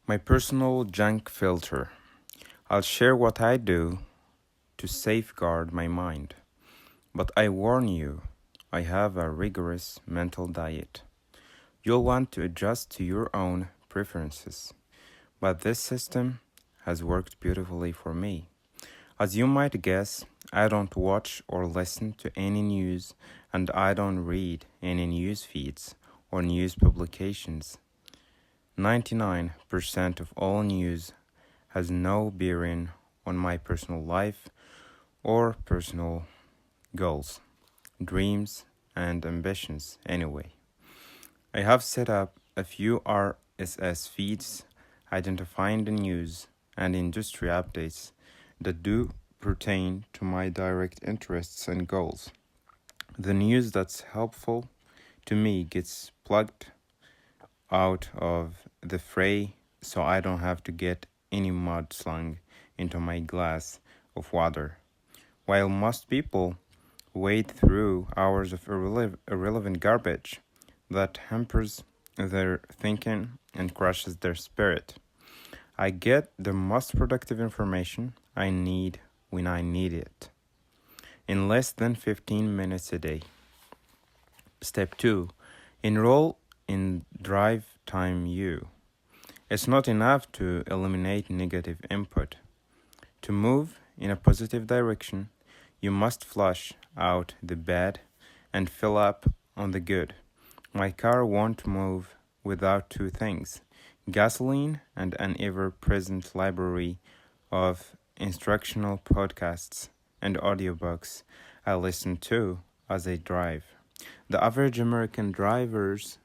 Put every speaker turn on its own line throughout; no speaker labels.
My personal junk filter. I'll share what I do to safeguard my mind. But I warn you, I have a rigorous mental diet. You'll want to adjust to your own preferences. But this system has worked beautifully for me. As you might guess, I don't watch or listen to any news, and I don't read any news feeds or news publications. 99% of all news has no bearing on my personal life or personal goals, dreams, and ambitions anyway. I have set up a few RSS feeds identifying the news and industry updates that do pertain to my direct interests and goals. The news that's helpful to me gets plugged out of the fray so I don't have to get any mud slung into my glass of water. While most people wade through hours of irrelevant garbage that hampers their thinking and crushes their spirit, I get the most productive information I need when I need it, in less than 15 minutes a day. Step 2. Enroll in Drive Time U. It's not enough to eliminate negative input. To move in a positive direction, you must flush out the bad and fill up on the good. My car won't move without two things: gasoline and an ever-present library of instructional podcasts and audiobooks I listen to as I drive. The average American drives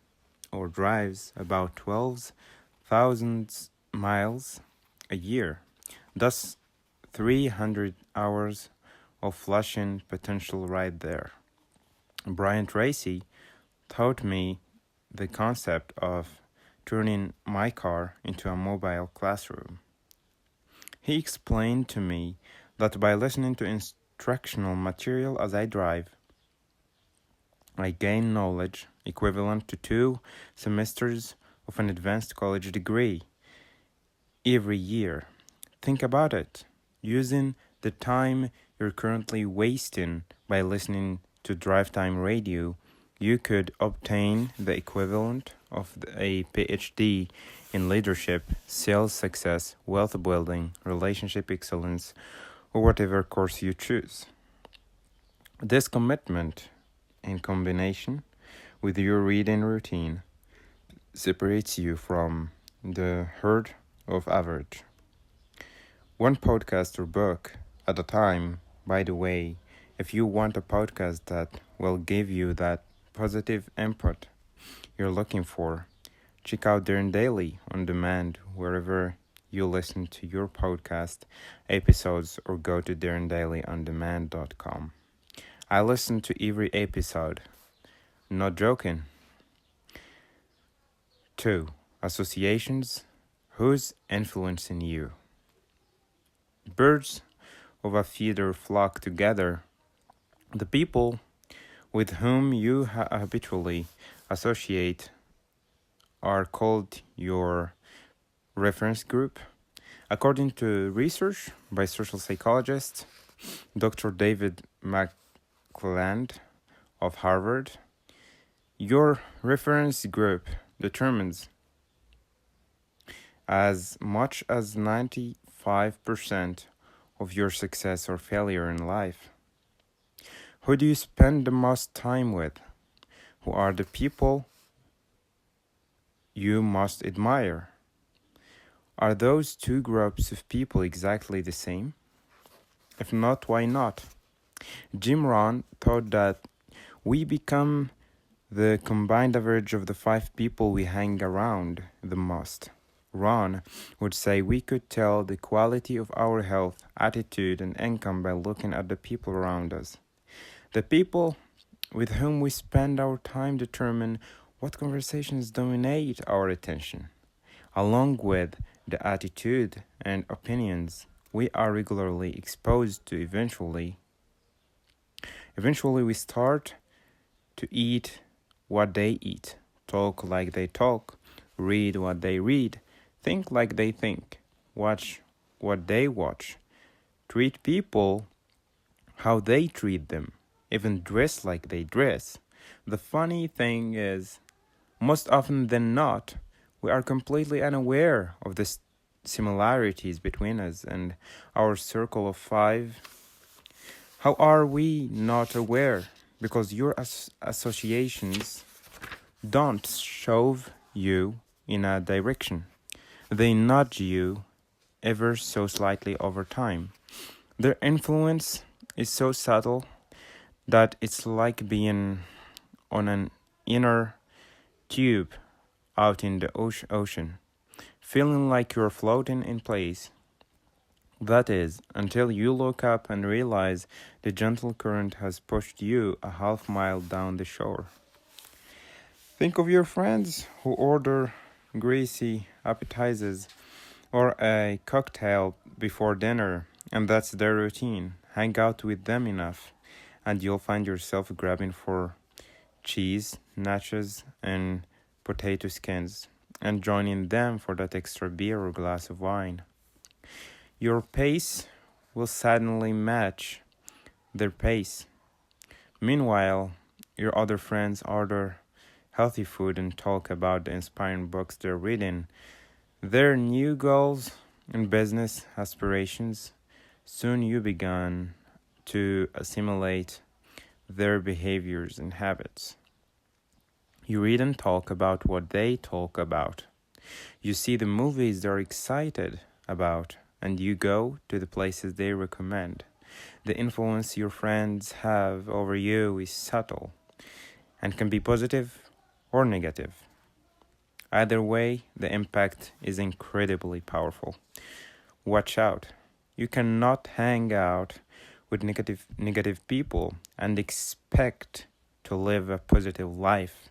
about 12,000 miles a year. Thus 300 hours of flushing potential right there. Brian Tracy taught me the concept of turning my car into a mobile classroom. He explained to me that by listening to instructional material as I drive, I gain knowledge equivalent to 2 semesters of an advanced college degree every year. Think about it. Using the time you're currently wasting by listening to Drive Time Radio, you could obtain the equivalent of a PhD in leadership, sales success, wealth building, relationship excellence, or whatever course you choose. This commitment, in combination with your reading routine, separates you from the herd of average. One podcast or book at a time. By the way, if you want a podcast that will give you that positive input you're looking for, check out Darren Daily on demand wherever you listen to your podcast episodes, or go to darrendailyondemand.com. I listen to every episode. Not joking. 2. Associations. Who's influencing you? Birds of a feather flock together. The people with whom you habitually associate are called your reference group. According to research by social psychologist Dr. David McClelland of Harvard, your reference group determines as much as 95% of your success or failure in life. Who do you spend the most time with? Who are the people you most admire? Are those two groups of people exactly the same? If not, why not? Jim Rohn thought that we become the combined average of the 5 people we hang around the most. Ron would say we could tell the quality of our health, attitude, and income by looking at the people around us. The people with whom we spend our time determine what conversations dominate our attention, along with the attitude and opinions we are regularly exposed to. Eventually we start to eat what they eat, talk like they talk, read what they read, Think like they think. Watch what they watch. Treat people how they treat them. Even dress like they dress. The funny thing is, most often than not, we are completely unaware of the similarities between us and our circle of five. How are we not aware? Because your associations don't shove you in a direction. They nudge you ever so slightly over time. Their influence is so subtle that it's like being on an inner tube out in the ocean, feeling like you're floating in place. That is, until you look up and realize the gentle current has pushed you a half mile down the shore. Think of your friends who order greasy appetizers or a cocktail before dinner, and that's their routine. Hang out with them enough, and you'll find yourself grabbing for cheese, nachos, and potato skins, and joining them for that extra beer or glass of wine. Your pace will suddenly match their pace. Meanwhile, your other friends order healthy food and talk about the inspiring books they're reading, their new goals and business aspirations. Soon you begin to assimilate their behaviors and habits. You read and talk about what they talk about. You see the movies they're excited about, and you go to the places they recommend. The influence your friends have over you is subtle and can be positive or negative. Either way, the impact is incredibly powerful. Watch out. You cannot hang out with negative people and expect to live a positive life.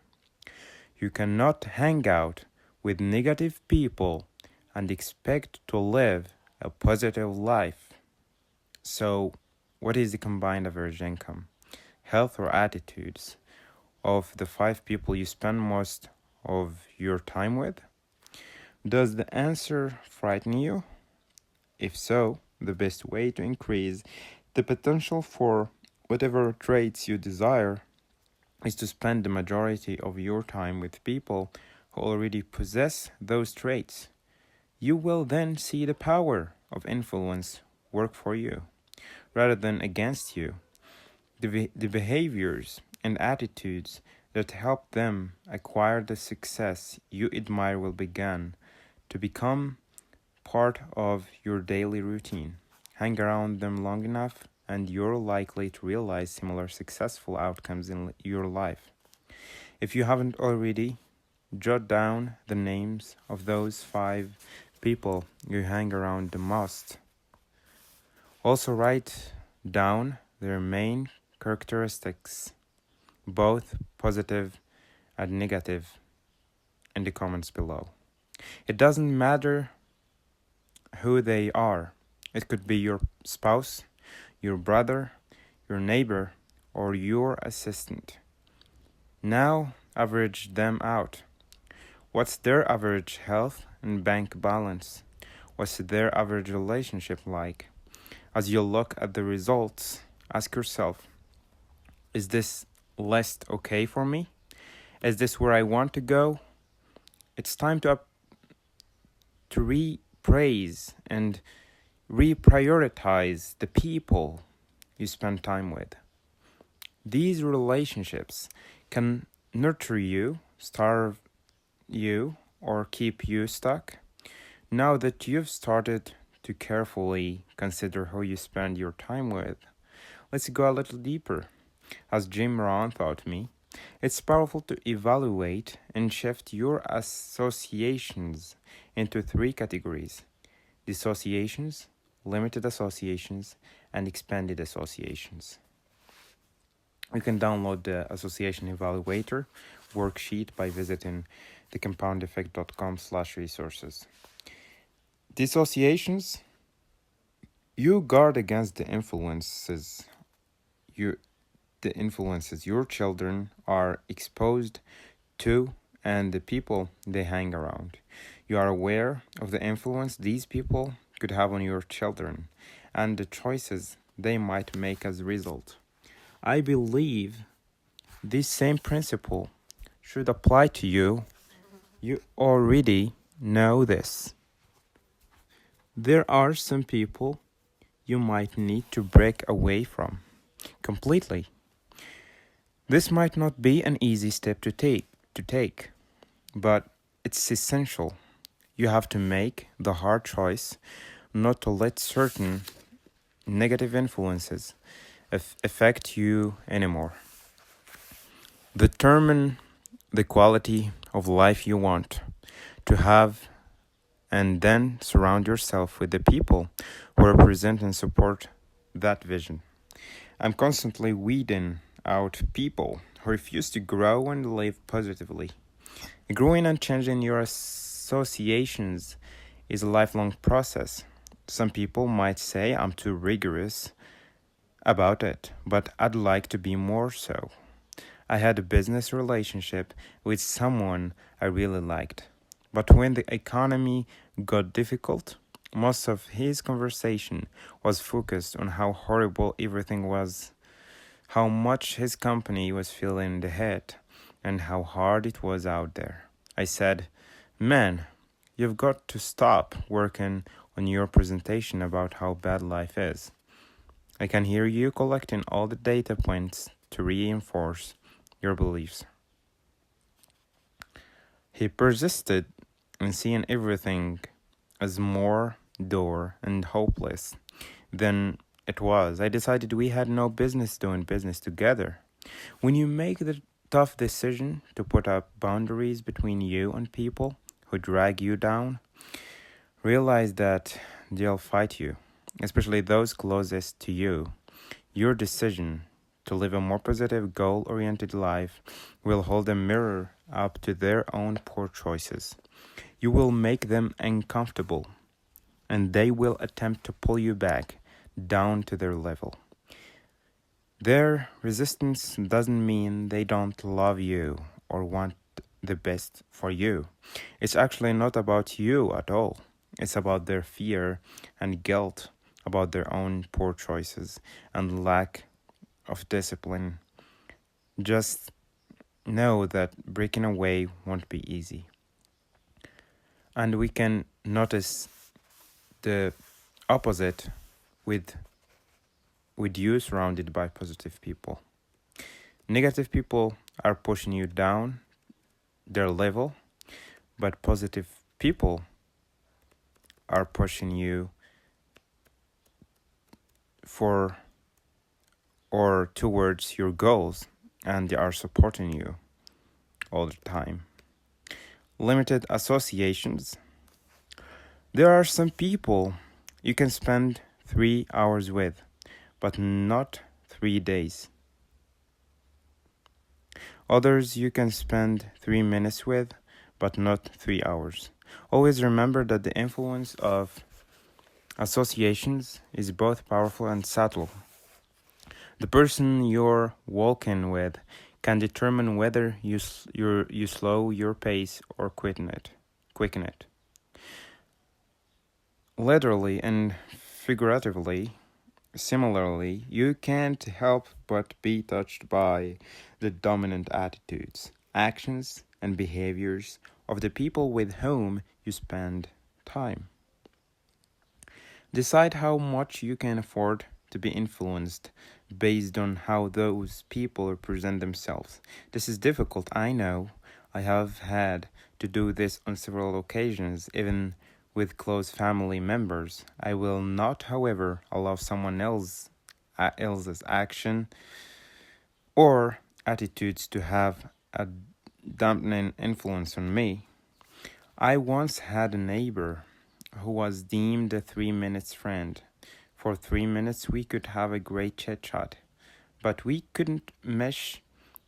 You cannot hang out with negative people and expect to live a positive life. So, what is the combined average income, health, or attitudes of the 5 people you spend most of your time with? Does the answer frighten you? If so, the best way to increase the potential for whatever traits you desire is to spend the majority of your time with people who already possess those traits. You will then see the power of influence work for you, rather than against you. The behaviors and attitudes that help them acquire the success you admire will begin to become part of your daily routine. Hang around them long enough, and you're likely to realize similar successful outcomes in your life. If you haven't already, jot down the names of those 5 people you hang around the most. Also, write down their main characteristics, both positive and negative, in the comments below. It doesn't matter who they are. It could be your spouse, your brother, your neighbor, or your assistant. Now, average them out. What's their average health and bank balance? What's their average relationship like? As you look at the results, ask yourself, is this list okay for me? Is this where I want to go? It's time to repraise and reprioritize the people you spend time with. These relationships can nurture you, starve you, or keep you stuck. Now that you've started to carefully consider who you spend your time with, let's go a little deeper. As Jim Rohn taught me, it's powerful to evaluate and shift your associations into 3 categories: dissociations, limited associations, and expanded associations. You can download the Association Evaluator worksheet by visiting thecompoundeffect.com/resources. Dissociations: you guard against the influences your children are exposed to and the people they hang around. You are aware of the influence these people could have on your children and the choices they might make as a result. I believe this same principle should apply to you. You already know this. There are some people you might need to break away from completely. This might not be an easy step to take, but it's essential. You have to make the hard choice not to let certain negative influences affect you anymore. Determine the quality of life you want to have and then surround yourself with the people who represent and support that vision. I'm constantly weeding out people who refuse to grow and live positively. Growing and changing your associations is a lifelong process. Some people might say I'm too rigorous about it, but I'd like to be more so. I had a business relationship with someone I really liked, but when the economy got difficult, most of his conversation was focused on how horrible everything was, how much his company was feeling the hit, and how hard it was out there. I said, "Man, you've got to stop working on your presentation about how bad life is. I can hear you collecting all the data points to reinforce your beliefs." He persisted in seeing everything as more dour and hopeless than it was. I decided we had no business doing business together. When you make the tough decision to put up boundaries between you and people who drag you down, realize that they'll fight you, especially those closest to you. Your decision to live a more positive, goal-oriented life will hold a mirror up to their own poor choices. You will make them uncomfortable, and they will attempt to pull you back down to their level. Their resistance doesn't mean they don't love you or want the best for you. It's actually not about you at all. It's about their fear and guilt about their own poor choices and lack of discipline. Just know that breaking away won't be easy. And we can notice the opposite with you surrounded by positive people. Negative people are pushing you down their level, but positive people are pushing you for or towards your goals, and they are supporting you all the time. Limited associations. There are some people you can spend 3 hours with, but not 3 days. Others you can spend 3 minutes with, but not 3 hours. Always remember that the influence of associations is both powerful and subtle. The person you're walking with can determine whether you slow your pace or quicken it. Literally and figuratively, similarly, you can't help but be touched by the dominant attitudes, actions, and behaviors of the people with whom you spend time. Decide how much you can afford to be influenced based on how those people represent themselves. This is difficult, I know. I have had to do this on several occasions, even with close family members. I will not, however, allow someone else's action or attitudes to have a dampening influence on me. I once had a neighbor who was deemed a 3 minutes friend. For 3 minutes we could have a great chit-chat, but we couldn't mesh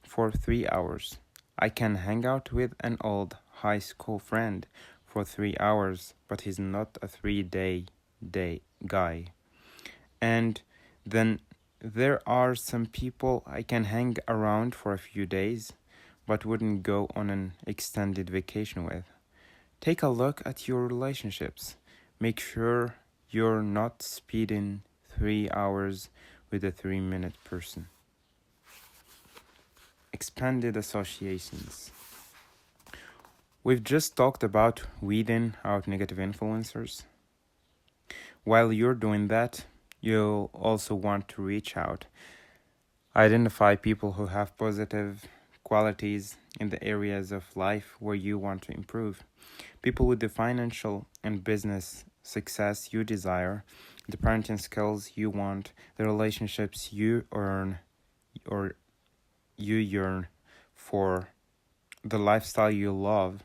for 3 hours. I can hang out with an old high school friend for 3 hours, but he's not a 3-day guy. And then there are some people I can hang around for a few days, but wouldn't go on an extended vacation with. Take a look at your relationships. Make sure you're not spending 3 hours with a 3-minute person. Expanded associations. We've just talked about weeding out negative influencers. While you're doing that, you'll also want to reach out. Identify people who have positive qualities in the areas of life where you want to improve. People with the financial and business success you desire, the parenting skills you want, the relationships you earn or you yearn for, the lifestyle you love,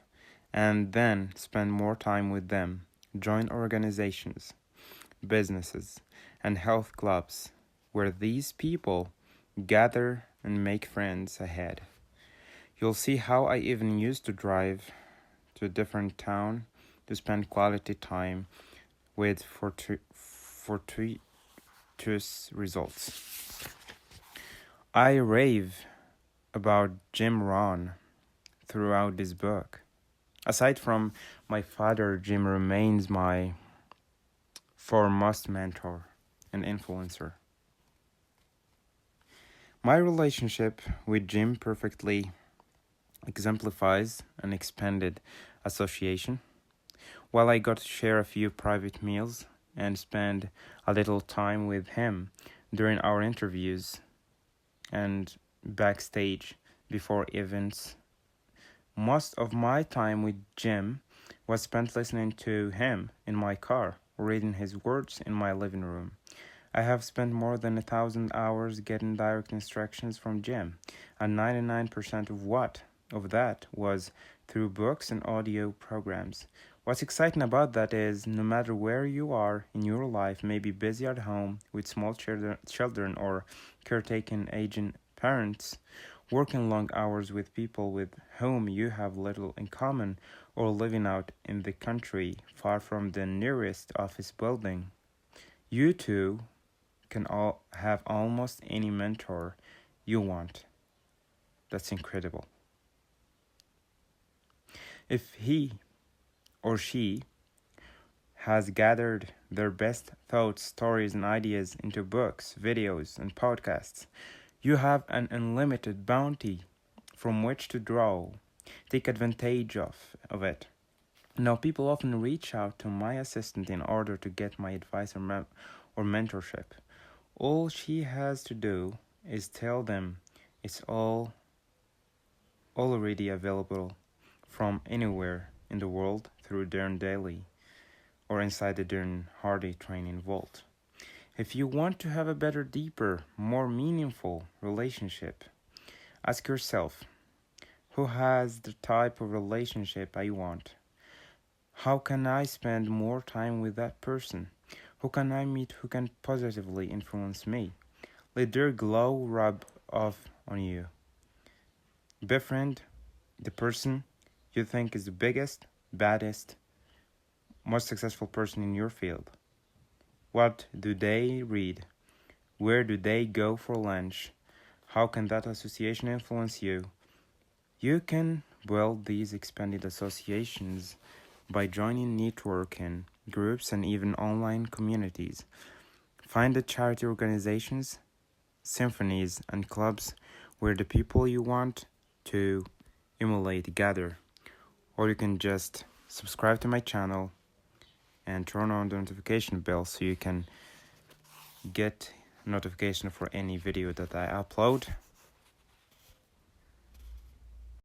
and then spend more time with them. Join organizations, businesses, and health clubs where these people gather and make friends ahead. You'll see how I even used to drive to a different town to spend quality time with fortuitous results. I rave about Jim Rohn throughout this book. Aside from my father, Jim remains my foremost mentor and influencer. My relationship with Jim perfectly exemplifies an expanded association. While I got to share a few private meals and spend a little time with him during our interviews and backstage before events, most of my time with Jim was spent listening to him in my car or reading his words in my living room. I have spent more than 1,000 hours getting direct instructions from Jim, and 99% of that was through books and audio programs. What's exciting about that is no matter where you are in your life, maybe busy at home with small children or caretaking aging parents, working long hours with people with whom you have little in common, or living out in the country far from the nearest office building, you too can all have almost any mentor you want. That's incredible. If he or she has gathered their best thoughts, stories, and ideas into books, videos, and podcasts, you have an unlimited bounty from which to draw. Take advantage of it. Now, people often reach out to my assistant in order to get my advice or mentorship. All she has to do is tell them it's all already available from anywhere in the world through Darren Daily or inside the Darren Hardy training vault. If you want to have a better, deeper, more meaningful relationship, ask yourself, who has the type of relationship I want? How can I spend more time with that person? Who can I meet who can positively influence me? Let their glow rub off on you. Befriend the person you think is the biggest, baddest, most successful person in your field. What do they read? Where do they go for lunch? How can that association influence you? You can build these expanded associations by joining networking groups and even online communities. Find the charity organizations, symphonies, and clubs where the people you want to emulate gather. Or you can just subscribe to my channel and turn on the notification bell so you can get notification for any video that I upload.